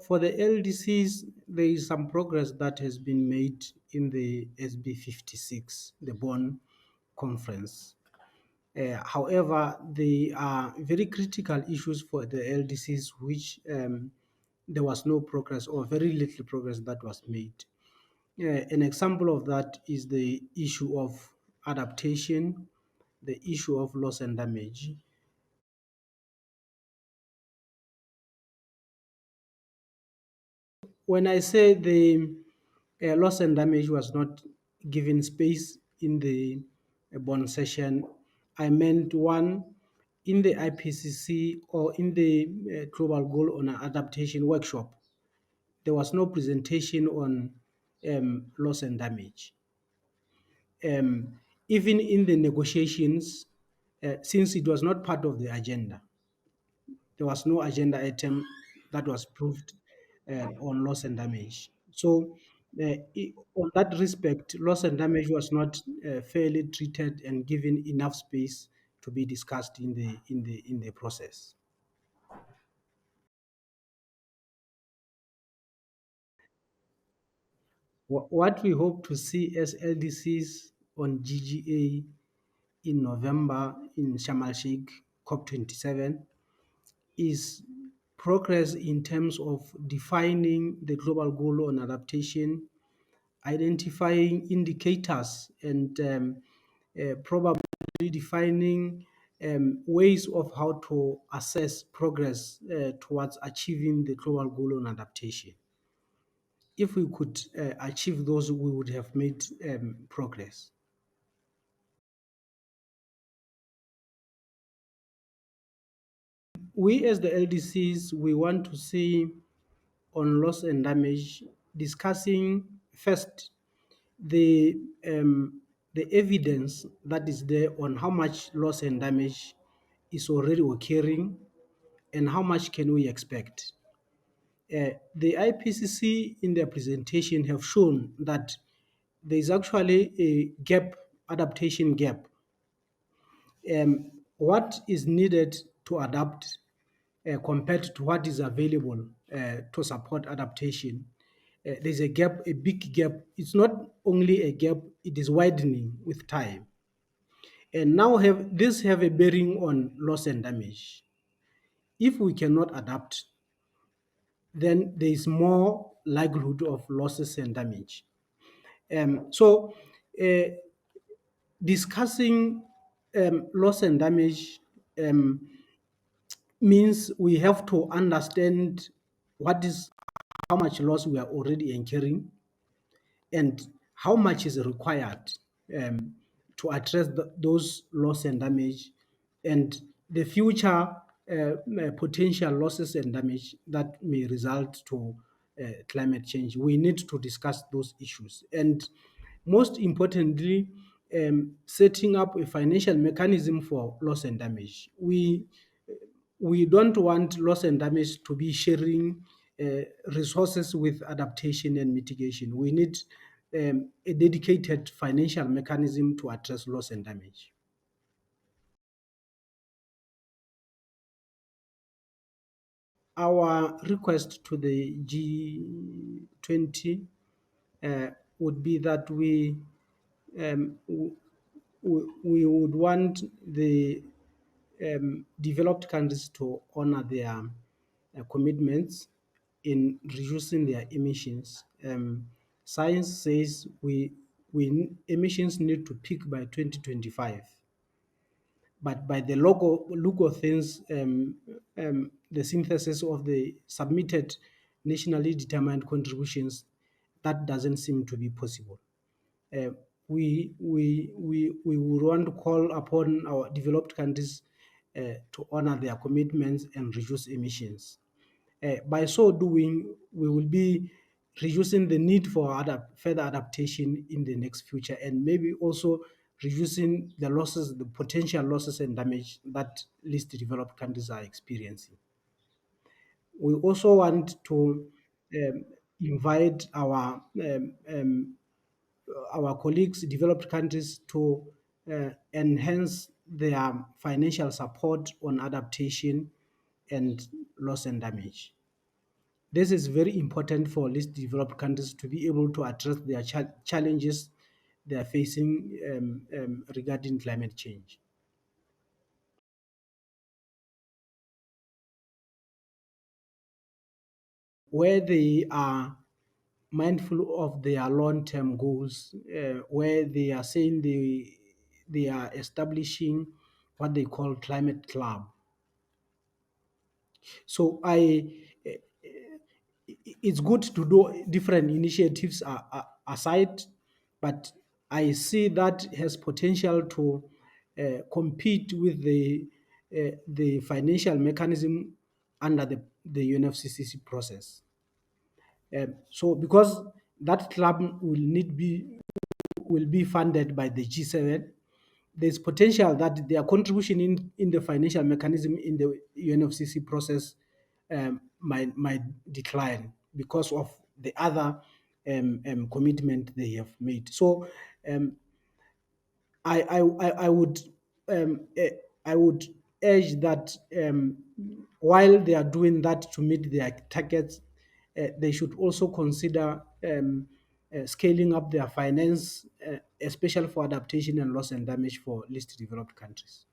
for the LDCs, there is some progress that has been made in the SB 56, the Bonn Conference. However, there are very critical issues for the LDCs which there was no progress or very little progress that was made. An example of that is the issue of adaptation, the issue of loss and damage. When I say the loss and damage was not given space in the bond session, I meant one, in the IPCC or in the Global Goal on Adaptation workshop, there was no presentation on loss and damage. Even in the negotiations, since it was not part of the agenda, there was no agenda item that was proved on loss and damage. So, on that respect, loss and damage was not fairly treated and given enough space to be discussed in the process. What we hope to see as LDCs on GGA in November in Sharm El-Sheikh COP27 is progress in terms of defining the global goal on adaptation, identifying indicators, and probably defining ways of how to assess progress towards achieving the global goal on adaptation. If we could achieve those, we would have made progress. We as the LDCs, we want to see on loss and damage, discussing first the the evidence that is there on how much loss and damage is already occurring and how much can we expect. The IPCC in their presentation have shown that there is actually a gap, adaptation gap. What is needed to adapt compared to what is available to support adaptation. There's a gap, a big gap. It's not only a gap, it is widening with time. And now have a bearing on loss and damage. If we cannot adapt, then there is more likelihood of losses and damage. So uh, discussing loss and damage means we have to understand what is how much loss we are already incurring and how much is required to address those loss and damage and the future potential losses and damage that may result to climate change. We need to discuss those issues. And most importantly, setting up a financial mechanism for loss and damage. We don't want loss and damage to be sharing resources with adaptation and mitigation. We need a dedicated financial mechanism to address loss and damage. Our request to the G20 would be that um, w- we would want the developed countries to honor their commitments in reducing their emissions. Science says we emissions need to peak by 2025, but by the look of things, the synthesis of the submitted nationally determined contributions, that doesn't seem to be possible. Uh, we would want to call upon our developed countries to honor their commitments and reduce emissions. By so doing, we will be reducing the need for further adaptation in the next future and maybe also reducing the losses, the potential losses and damage that least developed countries are experiencing. We also want to um, invite our colleagues, developed countries, to enhance their financial support on adaptation and loss and damage. This is very important for least developed countries to be able to address their challenges they are facing regarding climate change. Where they are mindful of their long-term goals, where they are saying they are establishing what they call climate club. So it's good to do different initiatives aside, but I see that has potential to compete with the financial mechanism under the UNFCCC process. So because that club will be funded by the G7, there's potential that their contribution in the financial mechanism in the UNFCC process might decline because of the other commitment they have made. So um, I would I would urge that while they are doing that to meet their targets, they should also consider scaling up their finance, especially for adaptation and loss and damage for least developed countries.